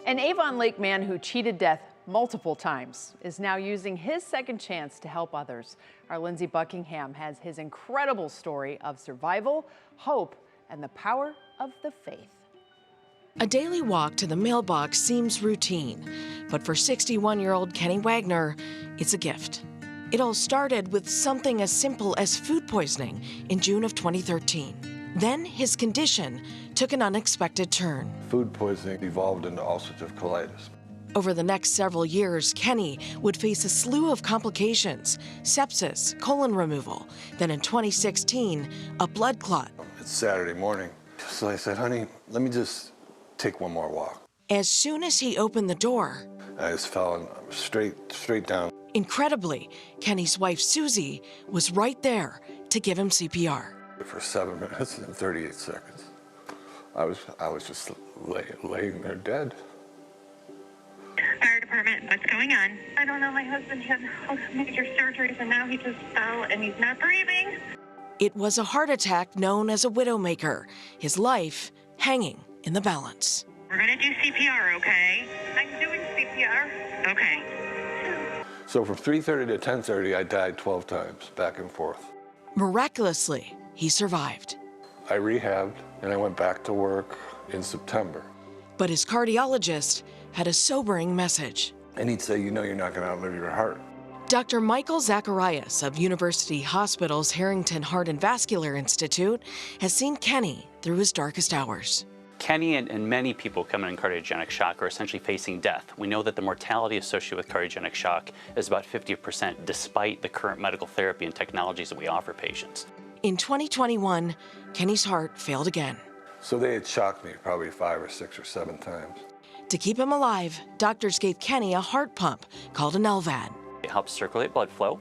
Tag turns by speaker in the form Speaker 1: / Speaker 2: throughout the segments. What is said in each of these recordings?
Speaker 1: An Avon Lake man who cheated death multiple times is now using his second chance to help others. Our Lindsay Buckingham has his incredible story of survival, hope, and the power of the faith.
Speaker 2: A daily walk to the mailbox seems routine, but for 61-year-old Kenny Wagner, it's a gift. It all started with something as simple as food poisoning in June of 2013. Then his condition took an unexpected turn.
Speaker 3: Food poisoning evolved into ulcerative colitis.
Speaker 2: Over the next several years, Kenny would face a slew of complications: sepsis, colon removal, then in 2016, a blood clot.
Speaker 3: It's Saturday morning, so I said, honey, let me just take one more walk.
Speaker 2: As soon as he opened the door,
Speaker 3: I just fell straight down.
Speaker 2: Incredibly, Kenny's wife, Susie, was right there to give him CPR.
Speaker 3: For 7 minutes and 38 seconds, I was just laying there dead.
Speaker 4: Fire department, what's going on? I don't know, my husband had major surgeries and now he just fell and he's not breathing.
Speaker 2: It was a heart attack known as a widowmaker, his life hanging in the balance.
Speaker 4: We're gonna do CPR, okay? I'm doing CPR. Okay.
Speaker 3: So from 3:30 to 10:30, I died 12 times, back and forth.
Speaker 2: Miraculously, he survived.
Speaker 3: I rehabbed and I went back to work in September.
Speaker 2: But his cardiologist had a sobering message.
Speaker 3: And he'd say, you know, you're not gonna outlive your heart.
Speaker 2: Dr. Michael Zacharias of University Hospital's Harrington Heart and Vascular Institute has seen Kenny through his darkest hours.
Speaker 5: Kenny and many people coming in cardiogenic shock are essentially facing death. We know that the mortality associated with cardiogenic shock is about 50% despite the current medical therapy and technologies that we offer patients.
Speaker 2: In 2021, Kenny's heart failed again.
Speaker 3: So they had shocked me probably 5 or 6 or 7 times.
Speaker 2: To keep him alive, doctors gave Kenny a heart pump called an LVAD.
Speaker 5: It helps circulate blood flow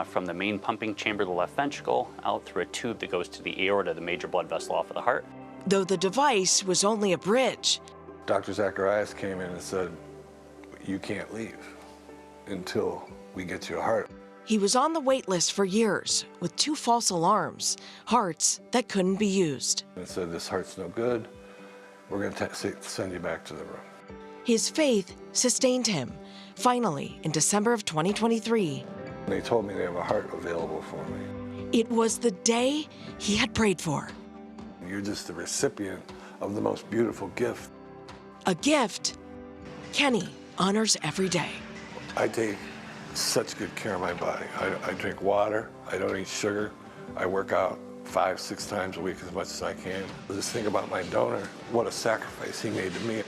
Speaker 5: from the main pumping chamber of the left ventricle out through a tube that goes to the aorta, the major blood vessel off of the heart.
Speaker 2: Though the device was only a bridge,
Speaker 3: Dr. Zacharias came in and said, you can't leave until we get you a heart.
Speaker 2: he was on the wait list for years with 2 false alarms, hearts that couldn't be used.
Speaker 3: And said, this heart's no good. We're going to send you back to the room.
Speaker 2: His faith sustained him. Finally, in December of 2023,
Speaker 3: They told me they have a heart available for me.
Speaker 2: it was the day he had prayed for.
Speaker 3: You're just the recipient of the most beautiful gift.
Speaker 2: A gift Kenny honors every day.
Speaker 3: I take such good care of my body. I drink water, I don't eat sugar, I work out 5, 6 times a week as much as I can. Just think about my donor, what a sacrifice he made to me.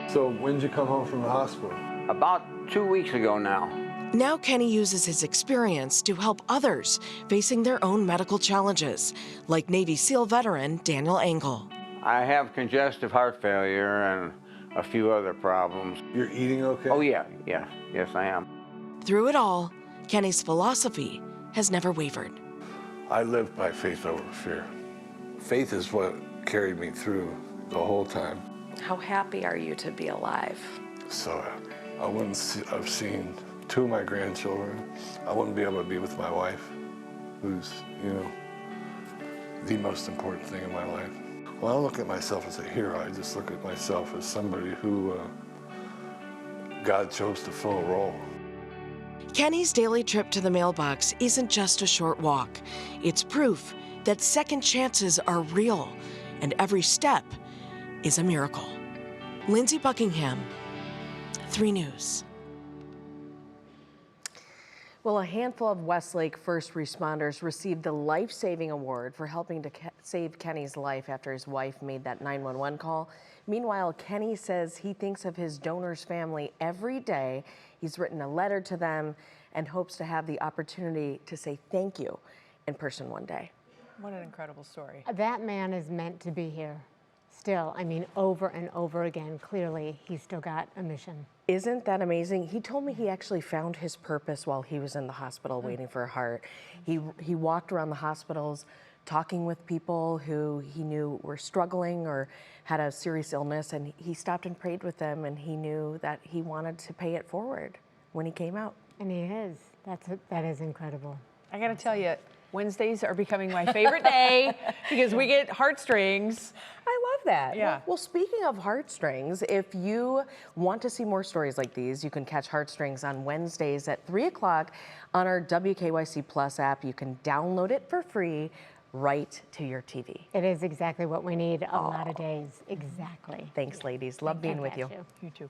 Speaker 3: So when did you come home from the hospital?
Speaker 6: About 2 weeks ago now.
Speaker 2: Now Kenny uses his experience to help others facing their own medical challenges, like Navy SEAL veteran Daniel Engel.
Speaker 6: I have congestive heart failure and a few other problems.
Speaker 3: You're eating okay?
Speaker 6: Oh yeah, yes I am.
Speaker 2: Through it all, Kenny's philosophy has never wavered.
Speaker 3: I live by faith over fear. Faith is what carried me through the whole time.
Speaker 7: How happy are you to be alive?
Speaker 3: So I wouldn't have seen 2 of my grandchildren. I wouldn't be able to be with my wife, who's, you know, the most important thing in my life. Well, I don't look at myself as a hero. I just look at myself as somebody who God chose to fill a role.
Speaker 2: Kenny's daily trip to the mailbox isn't just a short walk. It's proof that second chances are real, and every step is a miracle. Lindsay Buckingham, 3 News.
Speaker 8: Well, a handful of Westlake first responders received the life-saving award for helping to save Kenny's life after his wife made that 911 call. Meanwhile, Kenny says he thinks of his donor's family every day. He's written a letter to them and hopes to have the opportunity to say thank you in person one day.
Speaker 1: What an incredible story.
Speaker 9: That man is meant to be here still. I mean, over and over again. Clearly, he's still got a mission.
Speaker 8: Isn't that amazing? He told me he actually found his purpose while he was in the hospital waiting for a heart. He walked around the hospitals talking with people who he knew were struggling or had a serious illness, and he stopped and prayed with them, and he knew that he wanted to pay it forward when he came out.
Speaker 9: And he is. That is incredible.
Speaker 1: I got to tell you, Wednesdays are becoming my favorite day because we get heartstrings.
Speaker 8: I love that.
Speaker 1: Yeah.
Speaker 8: Well, speaking of heartstrings, if you want to see more stories like these, you can catch Heartstrings on Wednesdays at 3 o'clock on our WKYC Plus app. You can download it for free right to your TV.
Speaker 9: It is exactly what we need a lot of days. Exactly.
Speaker 8: Thanks, ladies. Love being with you.
Speaker 1: You too.